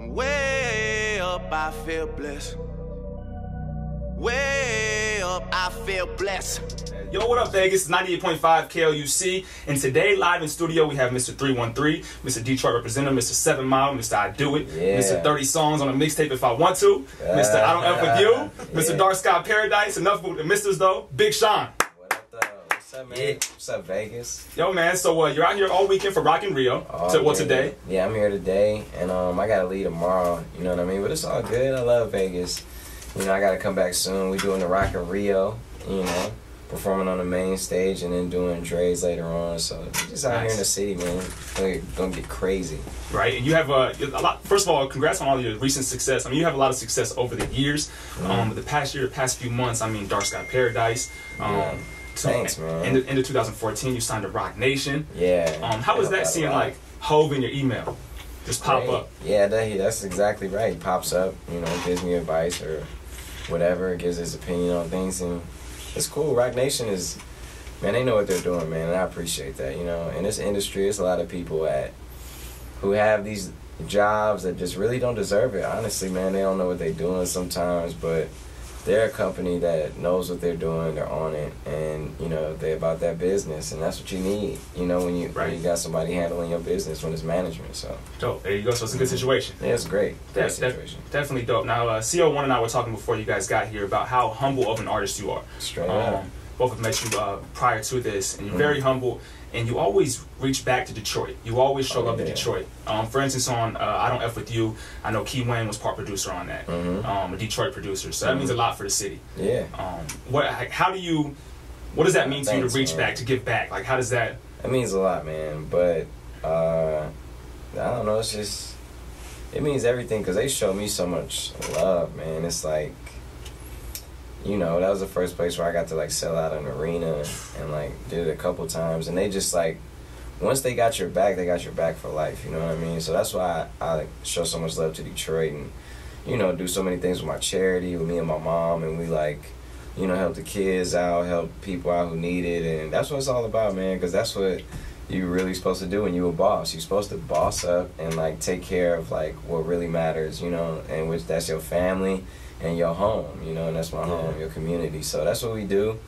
I'm way up, I feel blessed. Way up, I feel blessed. Yo, what up, Vegas? It's 98.5 k.o.o.d. And today, live in studio, we have Mr. 313, Mr. Detroit Representative, Mr. 7 Mile, Mr. I Do It, Mr. 30 Songs on a Mixtape If I Want To, Mr. I Don't F With You, Mr. Dark Sky Paradise, enough with the misters though, Big Sean. What up, though? What's up, man? What's up, Vegas? Yo, man, so you're out here all weekend for Rock in Rio. Today? Yeah, I'm here today, and I gotta leave tomorrow, you know what I mean? But it's all good. I love Vegas. You know, I gotta come back soon. We doing the Rock in Rio, you know, performing on the main stage and then doing Dre's later on. So we just out here in the city, man. Gonna get crazy. Right, and you have a lot. First of all, congrats on all your recent success. I mean, you have a lot of success over the years. The past few months, I mean, Dark Sky Paradise. Thanks, man. End of 2014, you signed to Rock Nation. Yeah. How was that seeing like Hove in your email just pop up? Yeah, that's exactly right. He pops up, you know, gives me advice or whatever, gives his opinion on things, and it's cool. Rock Nation is, man, they know what they're doing, man, and I appreciate that, you know. In this industry, it's a lot of people who have these jobs that just really don't deserve it. Honestly, man, they don't know what they're doing sometimes, but they're a company that knows what they're doing, they're on it, and, you know, they're about that business, and that's what you need, you know, when you got somebody handling your business, when it's management, so. Dope, there you go, so it's a good situation. Yeah, it's great. Great situation. Definitely dope. Now, C.o.o.d and I were talking before you guys got here about how humble of an artist you are. Straight up. Both have met you prior to this, and you're very humble, and you always reach back to Detroit. You always show love to Detroit. For instance, on I Don't F With You, I know Key Wayne was part producer on that, a Detroit producer, so that means a lot for the city. Yeah. What does that mean to you to reach back, to give back? Like, how does that? It means a lot, man, but I don't know, it means everything, because they show me so much love, man. It's like, you know, that was the first place where I got to like sell out an arena and like did it a couple times, and they just like, once they got your back, they got your back for life, you know what I mean? So that's why I like show so much love to Detroit, and, you know, do so many things with my charity, with me and my mom, and we like, you know, help the kids out, help people out who need it, and that's what it's all about, man, because that's what you're really supposed to do when you're a boss. You're supposed to boss up and like take care of like what really matters, you know, and which that's your family and your home, you know, and that's my home, your community. So that's what we do,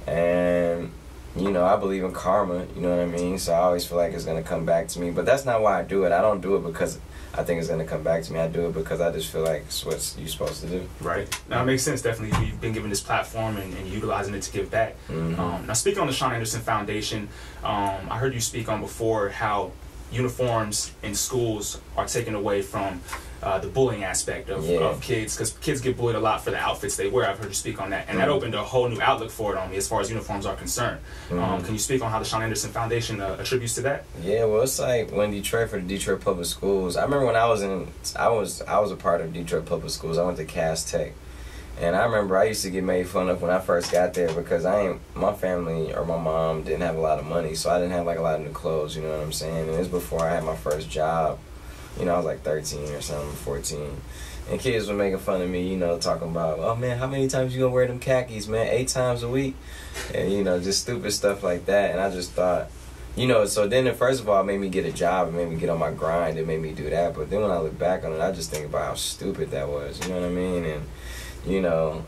and, you know, I believe in karma, you know what I mean? So I always feel like it's going to come back to me, but that's not why I do it. I don't do it because I think it's going to come back to me. I do it because I just feel like it's what you're supposed to do. Right. Now, it makes sense, definitely. You've been given this platform and utilizing it to give back. Now, speaking on the Sean Anderson Foundation, I heard you speak on before how uniforms in schools are taken away from the bullying aspect of kids, because kids get bullied a lot for the outfits they wear. I've heard you speak on that, and that opened a whole new outlook for it on me as far as uniforms are concerned. Can you speak on how the Sean Anderson Foundation attributes to that? Yeah, well, it's like when Detroit, for the Detroit Public Schools, I remember when I was a part of Detroit Public Schools. I went to Cass Tech, and I remember I used to get made fun of when I first got there because my family or my mom didn't have a lot of money, so I didn't have like a lot of new clothes, you know what I'm saying? And it was before I had my first job. You know, I was like 13 or something, 14. And kids were making fun of me, you know, talking about, oh, man, how many times you gonna wear them khakis, man? 8 times a week? And, you know, just stupid stuff like that. And I just thought, you know, so then first of all, it made me get a job. It made me get on my grind. It made me do that. But then when I look back on it, I just think about how stupid that was. You know what I mean? And, you know,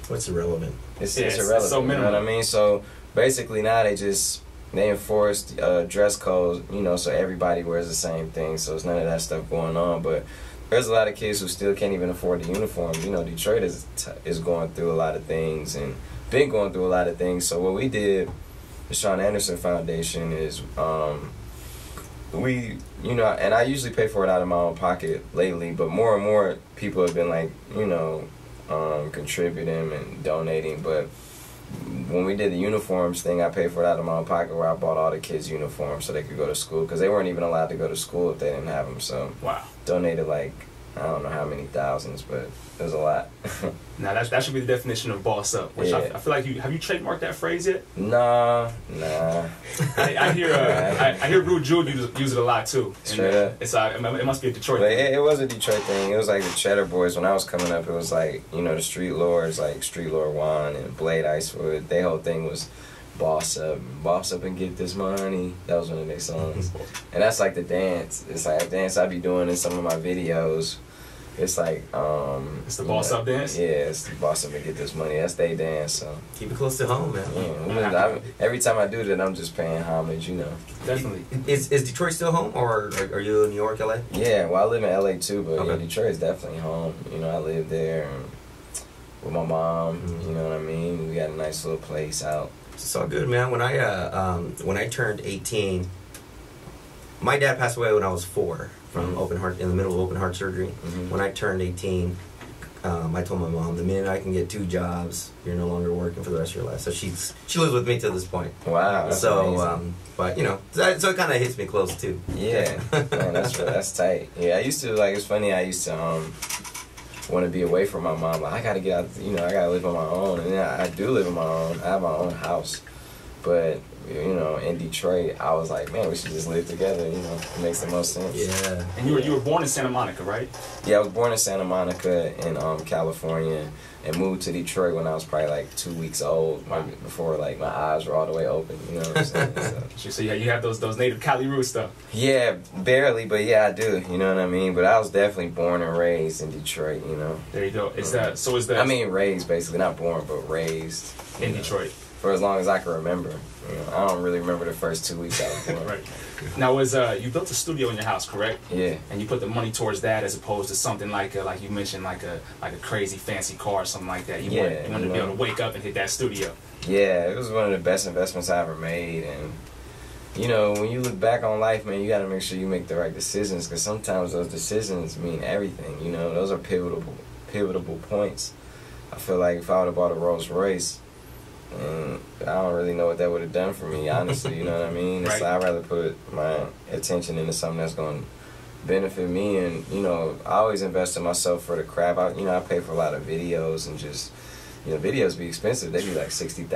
what's irrelevant? It's irrelevant. So minimal. You know what I mean? So basically now they enforced dress codes, you know, so everybody wears the same thing, so it's none of that stuff going on. But there's a lot of kids who still can't even afford the uniforms. You know, Detroit is going through a lot of things and been going through a lot of things. So what we did, the Sean Anderson Foundation, is we, you know, and I usually pay for it out of my own pocket lately, but more and more people have been like, you know, contributing and donating. But when we did the uniforms thing, I paid for it out of my own pocket, where I bought all the kids uniforms so they could go to school, because they weren't even allowed to go to school if they didn't have them. So donated like, I don't know how many thousands, but it was a lot. Now that should be the definition of boss up, which I feel like have you trademarked that phrase yet? Nah. I hear Rude Jewel use it a lot too. Straight up. It must be a Detroit thing. It was a Detroit thing. It was like the Cheddar Boys. When I was coming up, it was like, you know, the Street Lords, like Street Lord Juan and Blade Icewood. Their whole thing was Boss Up and Get This Money. That was one of their songs. And that's like the dance. It's like a dance I be doing in some of my videos. It's like it's the Boss Up dance? Yeah, it's the Boss Up and Get This Money. That's their dance, so keep it close to home, man. Yeah, every time I do that, I'm just paying homage, you know. Definitely. Is Detroit still home, or are you in New York, LA? Yeah, well, I live in LA too, but okay. yeah, Detroit's definitely home. You know, I live there with my mom. You know what I mean? We got a nice little place out. It's all good, man. When I turned 18, my dad passed away when I was 4 from open heart, in the middle of open heart surgery. When I turned 18, I told my mom, the minute I can get 2 jobs, you're no longer working for the rest of your life. So she lives with me to this point. Wow. That's amazing. But you know, so it kind of hits me close too. Yeah, man, that's tight. Yeah, I used to it's funny. I used to want to be away from my mom. Like, I gotta get out. You know, I gotta live on my own, and I do live on my own. I have my own house, but you know, in Detroit, I was like, man, we should just live together. You know, it makes the most sense. Yeah. And you were born in Santa Monica, right? Yeah, I was born in Santa Monica in California, and moved to Detroit when I was probably like 2 weeks old. Before like my eyes were all the way open. You know what I'm saying? So yeah, you have those native Cali roots stuff. Yeah, barely, but yeah, I do. You know what I mean? But I was definitely born and raised in Detroit. You know. There you go. Is that? I mean, raised basically, not born, but raised in Detroit for as long as I can remember. You know, I don't really remember the first 2 weeks I was born. Right. Now, you built a studio in your house, correct? Yeah. And you put the money towards that as opposed to something like you mentioned, like a crazy fancy car or something like that. You wanted to be able to wake up and hit that studio. Yeah, it was one of the best investments I ever made, and you know, when you look back on life, man, you got to make sure you make the right decisions, because sometimes those decisions mean everything. You know, those are pivotal points. I feel like if I would have bought a Rolls Royce, and I don't really know what that would have done for me, honestly. You know what I mean? Right. So I'd rather put my attention into something that's going to benefit me. And you know, I always invest in myself for the craft. I pay for a lot of videos, and just, you know, videos be expensive. They be like $60,000,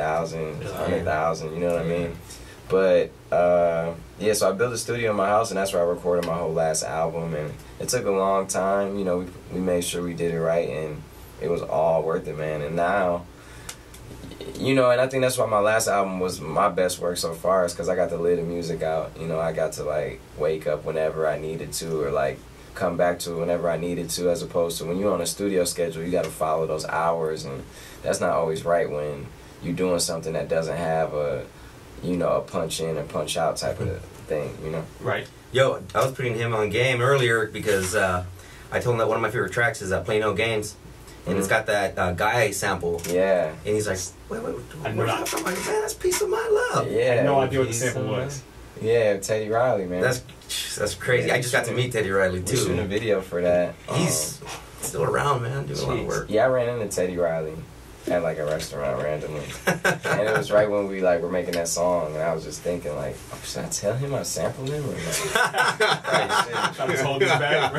$100,000. You know what I mean? But yeah, so I built a studio in my house, and that's where I recorded my whole last album. And it took a long time. You know, we made sure we did it right, and it was all worth it, man. And now, you know, and I think that's why my last album was my best work so far, is because I got to live the music out. You know, I got to like wake up whenever I needed to, or like come back to it whenever I needed to, as opposed to when you're on a studio schedule, you got to follow those hours, and that's not always right when you're doing something that doesn't have a punch in and punch out type of thing, you know? Right. Yo, I was putting him on game earlier because I told him that one of my favorite tracks is Play No Games. And it's got that Guy sample. Yeah. And he's like, wait, where's that from? I'm like, man, that's Piece of My Love. Yeah. I had no idea what the sample was. Yeah, Teddy Riley, man. That's crazy. I just got to meet Teddy Riley, too. We're shooting a video for that. He's still around, man, doing a lot of work. Yeah, I ran into Teddy Riley at like a restaurant randomly. And it was right when we like were making that song, and I was just thinking like, oh, should I tell him I sampled him or not?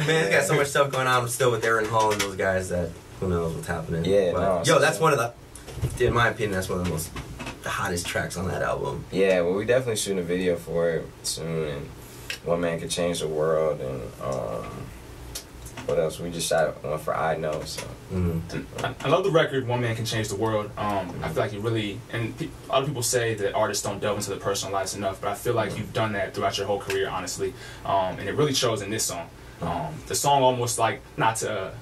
Man, he's got so much stuff going on still with Aaron Hall and those guys that who knows what's happening. Yeah, but, that's one of the, in my opinion, that's one of the hottest tracks on that album. Yeah, well, we definitely shooting a video for it soon, and One Man Could Change the World, and what else? We just shot one for I Know. So I love the record One Man Can Change the World. I feel like you really, and a lot of people say that artists don't delve into their personal lives enough, but I feel like you've done that throughout your whole career, honestly, and it really shows in this song. The song almost like not to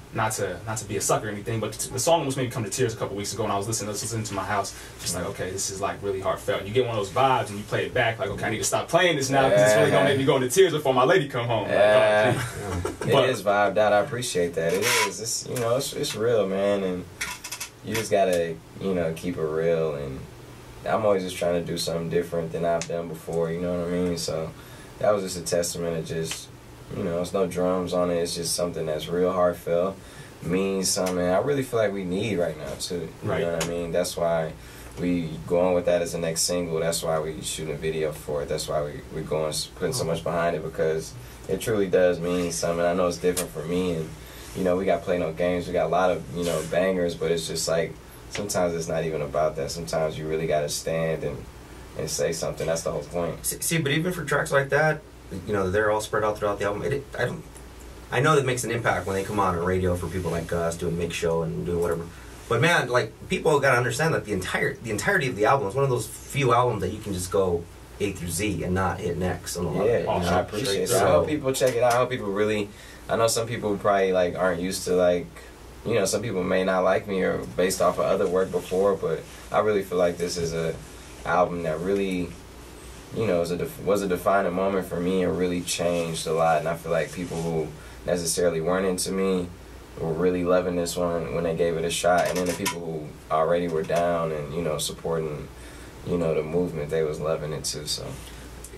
be a sucker or anything, but the song almost made me come to tears a couple weeks ago, and I was listening to my house, just like, okay, this is like really heartfelt. And you get one of those vibes, and you play it back, like, okay, I need to stop playing this now because it's really gonna make me go into tears before my lady come home. It is vibed out. I appreciate that. It is. It's, you know, it's real, man, and you just gotta, you know, keep it real. And I'm always just trying to do something different than I've done before. You know what I mean? So that was just a testament of just, you know, it's no drums on it. It's just something that's real heartfelt, means something. I really feel like we need right now too. You know what I mean? That's why we going with that as the next single. That's why we shooting a video for it. That's why we're going putting so much behind it, because it truly does mean something. I know it's different for me, and you know, we got Play No Games. We got a lot of, you know, bangers, but it's just like sometimes it's not even about that. Sometimes you really got to stand and say something. That's the whole point. See, but even for tracks like that, you know, they're all spread out throughout the album. I know that makes an impact when they come on radio for people like us doing Mix Show and doing whatever. But man, like people gotta understand that the entirety of the album is one of those few albums that you can just go A through Z and not hit next on a lot of it. Yeah, I appreciate it. So I hope people check it out. I hope people really. I know some people probably like aren't used to like, you know, some people may not like me or based off of other work before, but I really feel like this is a album that really, you know, was a defining moment for me and really changed a lot. And I feel like people who necessarily weren't into me were really loving this one when they gave it a shot, and then the people who already were down and, you know, supporting, you know, the movement, they was loving it too. So,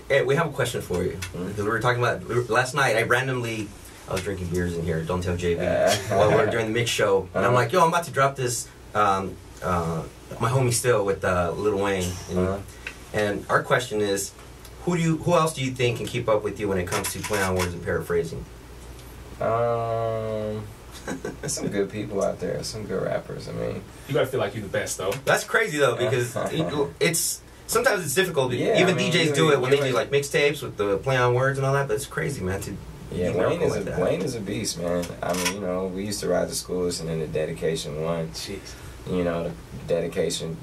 hey, we have a question for you because we were talking about last night. I was drinking beers in here. Don't tell JB while we were doing the mix show, and I'm like, yo, I'm about to drop this. My homie Still with Lil Wayne, and our question is, who else do you think can keep up with you when it comes to play on words and paraphrasing? There's some good people out there, some good rappers. I mean, you gotta feel like you're the best, though. That's crazy though, because it's sometimes it's difficult. Yeah, even DJs do it when they do like mixtapes with the play on words and all that. But it's crazy, man. Wayne is a beast, man. I mean, you know, we used to ride to school listening to Dedication 1. Jeez. You know, the Dedication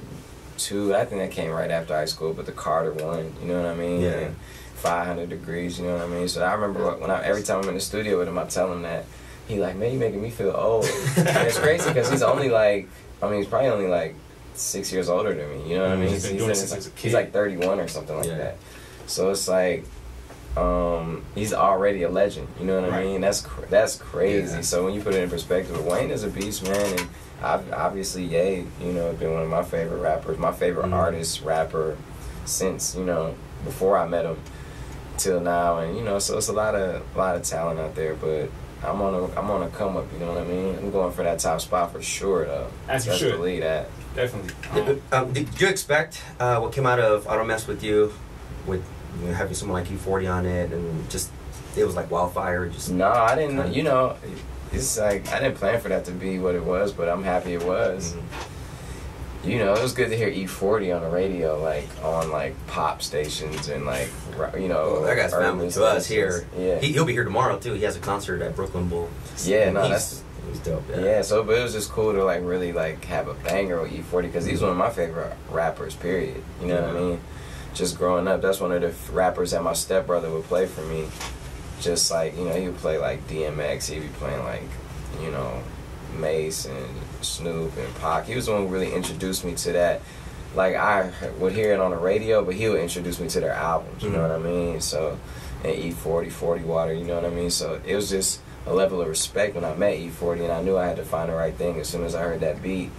2. I think that came right after high school, but the Carter 1. You know what I mean? Yeah. And 500 Degrees. You know what I mean? So I remember every time I'm in the studio with him, I tell him that. He like, man, you making me feel old. And it's crazy because he's only like, I mean, he's probably only like 6 years older than me. You know what I mean? He's like 31 or something like that. So it's like, he's already a legend. You know what I mean? That's crazy. Yeah. So when you put it in perspective, Wayne is a beast, man. And obviously, Ye, you know, been one of my favorite rappers, my favorite artist, rapper since, you know, before I met him till now. And, you know, so it's a lot of talent out there, but I'm on a come up, you know what I mean? I'm going for that top spot for sure, though. As you should. Believe that. Definitely. Did you expect what came out of I Don't Mess With You, with having someone like E40 on it, and just it was like wildfire? No, I didn't. You know, it's like I didn't plan for that to be what it was, but I'm happy it was. You know, it was good to hear E40 on the radio, like on like pop stations and like, you know. Well, that guy's family to us here. Yeah, he'll be here tomorrow too. He has a concert at Brooklyn Bowl. Yeah, no, he's dope. Yeah, so but it was just cool to like really like have a banger with E40 because he's one of my favorite rappers. Period. You know what I mean? Just growing up, that's one of the rappers that my stepbrother would play for me. Just like, you know, he would play like DMX. He'd be playing like, you know, Mace and Snoop and Pac. He was the one who really introduced me to that. Like, I would hear it on the radio, but he would introduce me to their albums, you know what I mean? So, and E40, 40 Water, you know what I mean? So it was just a level of respect when I met E40, and I knew I had to find the right thing. As soon as I heard that beat,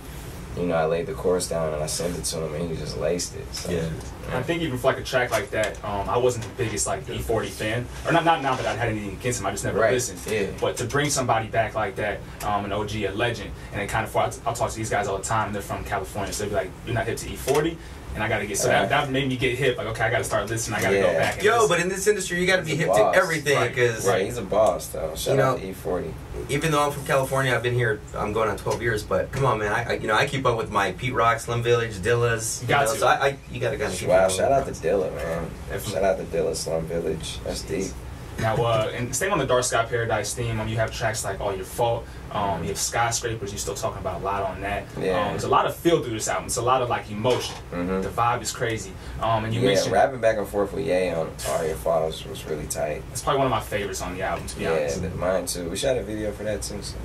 you know, I laid the chorus down and I sent it to him, and he just laced it. So, yeah. I think even for like a track like that, I wasn't the biggest like E40 fan, or not that I had anything against him. I just never listened. Yeah. But to bring somebody back like that, an OG, a legend, and it kind of I'll talk to these guys all the time. They're from California, so they'll be like, "You're not hip to E40." And I gotta get that made me get hip. Like, okay, I gotta start listening. I gotta go back. And but in this industry, you gotta be hip to everything because he's a boss though. Shout out to E40. Even though I'm from California, I've been here. I'm going on 12 years. But come on, man, I keep up with my Pete Rock, Slum Village, Dilla's. You got to. So you gotta kind of keep. Wow, shout out to Dilla, man. Shout out to Dilla, Slum Village. That's deep. Now, and staying on the Dark Sky Paradise theme, you have tracks like All Your Fault, you have Skyscrapers, you're still talking about a lot on that. Yeah. There's a lot of feel through this album. It's a lot of like emotion. The vibe is crazy. And you mentioned rapping back and forth with Ye on All Your Fault was really tight. It's probably one of my favorites on the album, to be honest. Yeah, mine too. We shot a video for that too. So.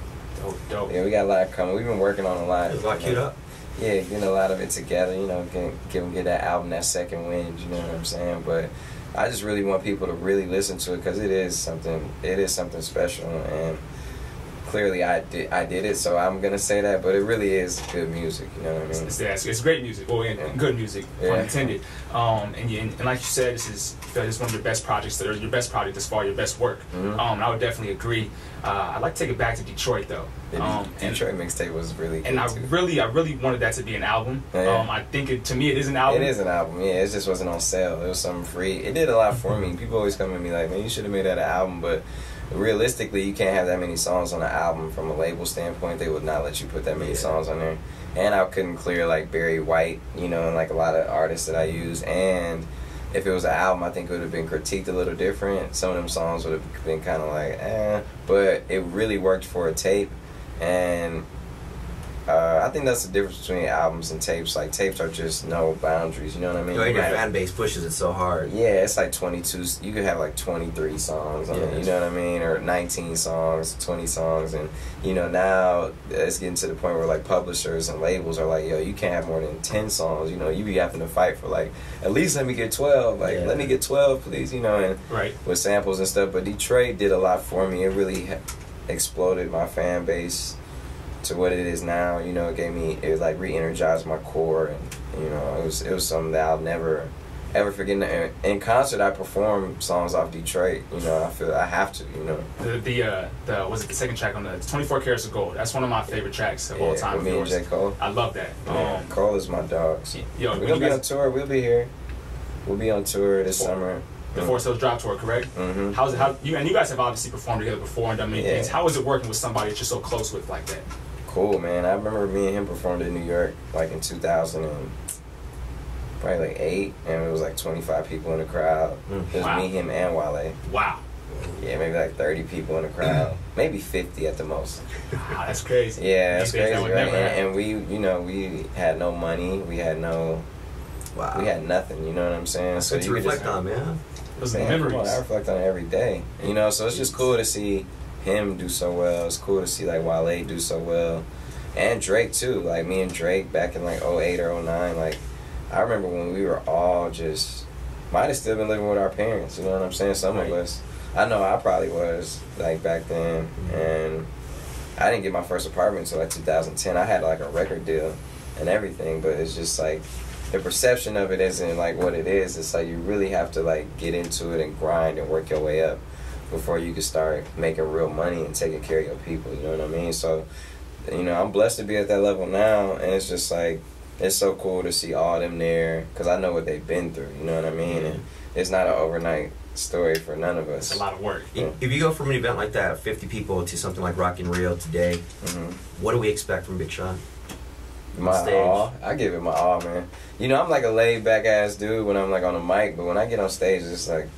Dope. Yeah, we got a lot coming. We've been working on a lot. There's a lot queued up. Yeah, getting a lot of it together, you know, get that album that second wind, you know what I'm saying? But I just really want people to really listen to it because it is something special, and clearly I did it, so I'm gonna say that. But it really is good music, you know what I mean? It's great music, good music, pun intended. And like you said, this is one of your best projects. Your best project as far, your best work. And I would definitely agree. I'd like to take it back to Detroit though. Detroit mixtape was really good. And I really wanted that to be an album. I think to me it is an album. It is an album, yeah. It just wasn't on sale. It was something free. It did a lot for me. People always come at me like, man, you should have made that an album, but realistically, you can't have that many songs on an album from a label standpoint. They would not let you put that many songs on there. And I couldn't clear like Barry White, you know, and like a lot of artists that I use. And if it was an album, I think it would have been critiqued a little different. Some of them songs would have been kind of like, but it really worked for a tape. And I think that's the difference between albums and tapes. Like, tapes are just no boundaries, you know what I mean? Your fan base pushes it so hard. Yeah, it's like 22, you could have like 23 songs on it, you know what I mean? Or 19 songs, 20 songs, and, you know, now it's getting to the point where, like, publishers and labels are like, yo, you can't have more than 10 songs, you know, you be having to fight for, like, at least let me get 12, like, let me get 12, please, you know, and with samples and stuff. But Detroit did a lot for me. It really exploded my fan base to what it is now. You know, it like re-energized my core, and, you know, it was something that I'll never ever forget. In concert, I perform songs off Detroit. You know, I feel I have to, you know. The was it the second track on the 24 Carats of Gold? That's one of my favorite tracks of all time. With me and J.o.o.d. I love that. Cole is my dog. So yo, we're gonna be on tour. We'll be here. We'll be on tour this summer. The Forest Hills Drop Tour, correct? Mm-hmm. How's it? You guys have obviously performed together before and done many things. How is it working with somebody that you're so close with like that? Cool, man. I remember me and him performed in New York like in 2000 and probably like 8, and it was like 25 people in the crowd. It was me, him, and Wale. Wow. Yeah, maybe like 30 people in the crowd, maybe 50 at the most. Wow, that's crazy. Yeah, that's crazy, right? And we, you know, we had no money. We had no. Wow. We had nothing. You know what I'm saying? That's good to reflect on, man. Those memories. I reflect on it every day. You know, so it's just cool to see him do so well. It's cool to see like Wale do so well, and Drake too. Like me and Drake back in like 08 or 09. Like I remember when we were all just might have still been living with our parents. You know what I'm saying? Some of us. I know I probably was like back then, and I didn't get my first apartment until like 2010. I had like a record deal and everything, but it's just like the perception of it isn't like what it is. It's like you really have to like get into it and grind and work your way up before you can start making real money and taking care of your people, you know what I mean? So, you know, I'm blessed to be at that level now, and it's just like, it's so cool to see all them there, because I know what they've been through, you know what I mean? And it's not an overnight story for none of us. It's a lot of work. If you go from an event like that, 50 people, to something like Rock in Rio today, what do we expect from Big Sean? My all. I give it my all, man. You know, I'm like a laid back ass dude when I'm like on a mic, but when I get on stage, it's like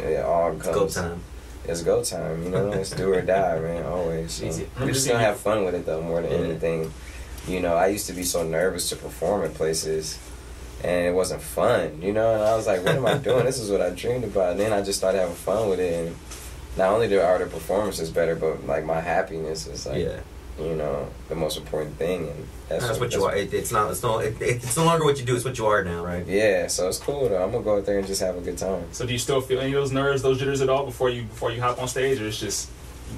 it all comes. It's go time. It's go time, you know. It's do or die, man. Always. So we just gonna have fun with it though, more than anything. You know, I used to be so nervous to perform in places, and it wasn't fun, you know. And I was like, "What am I doing? This is what I dreamed about." And then I just started having fun with it, and not only are the performances better, but like my happiness is like. You know, the most important thing, and that's what you are. It's no longer what you do; it's what you are now, right? Yeah, so it's cool though. I'm gonna go out there and just have a good time. So, do you still feel any of those nerves, those jitters at all before you hop on stage, or it's just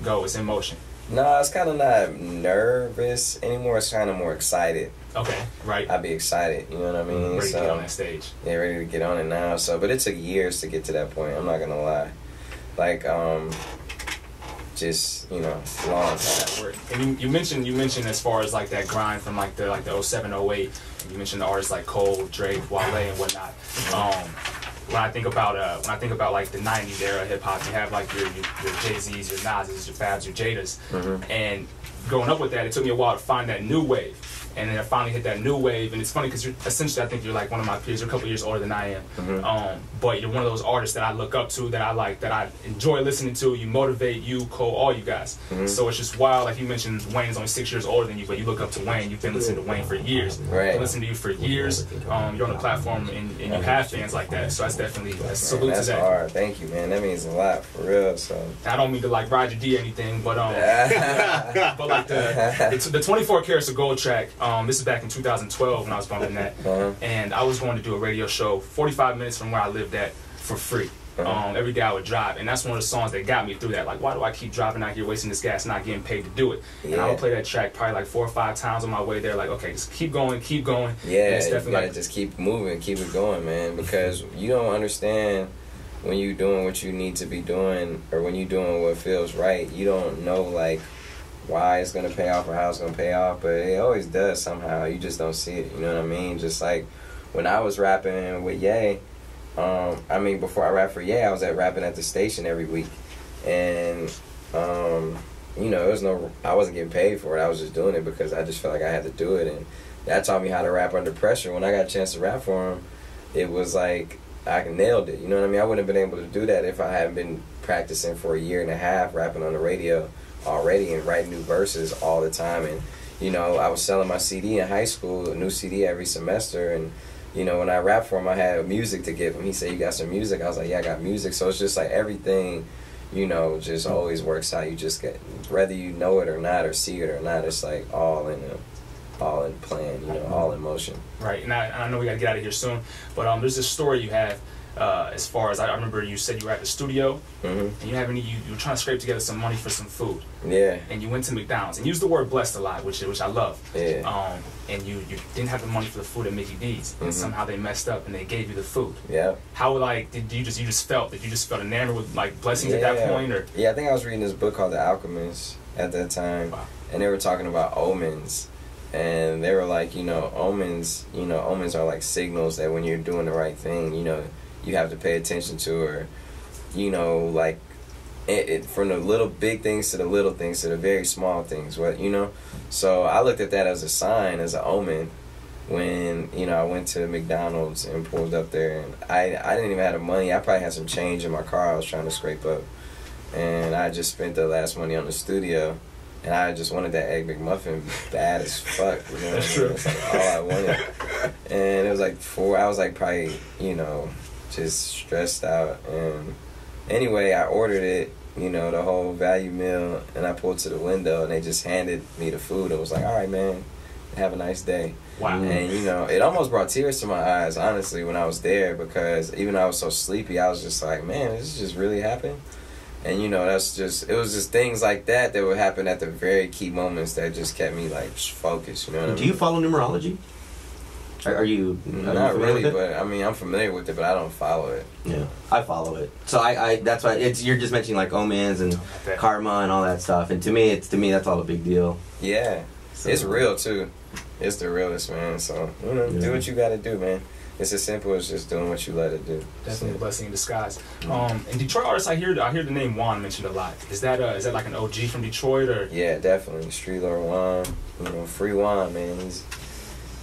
go? It's in motion. No, it's kind of not nervous anymore. It's kind of more excited. Okay, right. I'd be excited. You know what I mean? Ready to get on that stage. Yeah, ready to get on it now. So, but it took years to get to that point. I'm not gonna lie. Like, just, you know, long time. And you mentioned as far as like that grind from like the 07, 08, and you mentioned the artists like Cole, Drake, Wale, and whatnot. When I think about like the 90s era hip hop, you have like your Jay-Z's, your Nas's, your Fabs, your Jadas, and growing up with that, it took me a while to find that new wave. And then I finally hit that new wave, and it's funny because essentially I think you're like one of my peers. You're a couple years older than I am, but you're one of those artists that I look up to, that I like, that I enjoy listening to. You motivate, you, Cole, all you guys. So it's just wild. Like you mentioned, Wayne's only 6 years older than you, but you look up to Wayne. You've been listening to Wayne for years. I've listened to you for years. You're on the platform, and you have fans like that. So that's definitely a salute to that. That's hard. Thank you, man. That means a lot for real. So I don't mean to like ride your D or anything, but but like the 24 Carats of Gold track. This is back in 2012 when I was bumping that, and I was going to do a radio show 45 minutes from where I lived at for free. Every day I would drive, and that's one of the songs that got me through that. Like, why do I keep driving out here wasting this gas, not getting paid to do it? And I would play that track probably like 4 or 5 times on my way there. Like, okay, just keep going. Yeah, you gotta just keep moving, keep it going, man, because you don't understand when you're doing what you need to be doing, or when you're doing what feels right. You don't know like why it's gonna pay off or how it's gonna pay off, but it always does somehow. You just don't see it, you know what I mean? Just like when I was rapping with Ye, I mean, before I rapped for Ye, I was rapping at the station every week, and you know, I wasn't getting paid for it. I was just doing it because I just felt like I had to do it, and that taught me how to rap under pressure. When I got a chance to rap for him, it was like I nailed it, you know what I mean? I wouldn't have been able to do that if I hadn't been practicing for a year and a half, rapping on the radio already and writing new verses all the time. And you know, I was selling my CD in high school, a new CD every semester, and you know, when I rapped for him, I had music to give him. He said, "You got some music?" I was like, "Yeah, I got music." So it's just like everything, you know, just always works out. You just get, whether you know it or not, or see it or not, it's like all in plan, you know, all in motion. Right, and I know we got to get out of here soon, but there's this story you have. As far as I remember, you said you were at the studio, and you were trying to scrape together some money for some food. Yeah. And you went to McDonald's and used the word blessed a lot, which I love. Yeah. And you didn't have the money for the food at Mickey D's, and somehow they messed up and they gave you the food. Yeah. How did you just felt enamored with like blessings at that point, or? Yeah, I think I was reading this book called The Alchemist at that time, Wow. and they were talking about omens. And they were like, you know, omens are like signals that when you're doing the right thing, you know, you have to pay attention to, or, you know, like, from the little big things to the little things to the very small things, what, you know? So I looked at that as a sign, as an omen, when, you know, I went to McDonald's and pulled up there, and I didn't even have the money. I probably had some change in my car I was trying to scrape up, and I just spent the last money on the studio. And I just wanted that Egg McMuffin bad as fuck, you know? That's true. It's like all I wanted. And it was like I was like probably, you know, just stressed out. And anyway, I ordered it, you know, the whole value meal, and I pulled to the window, and they just handed me the food. It was like, all right, man, have a nice day. Wow. And, you know, it almost brought tears to my eyes, honestly, when I was there, because even though I was so sleepy, I was just like, man, this just really happened? And, you know, it was just things like that would happen at the very key moments that just kept me, like, focused, you know what I mean? Do you follow numerology? Are you Not really, but, I mean, I'm familiar with it, but I don't follow it. Yeah, I follow it. So I that's why you're just mentioning, like, omens and karma and all that stuff. And to me, that's all a big deal. Yeah. So, it's real, too. It's the realest, man. So, you know, do what you got to do, man. It's as simple as just doing what you let it do. Definitely a blessing in disguise. And Detroit artists, I hear the name Juan mentioned a lot. Is that like an OG from Detroit, or? Yeah, definitely. Street Lord Juan, you know, free Juan, man. He's,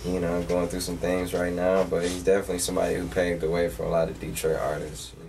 you know, going through some things right now, but he's definitely somebody who paved the way for a lot of Detroit artists. You know?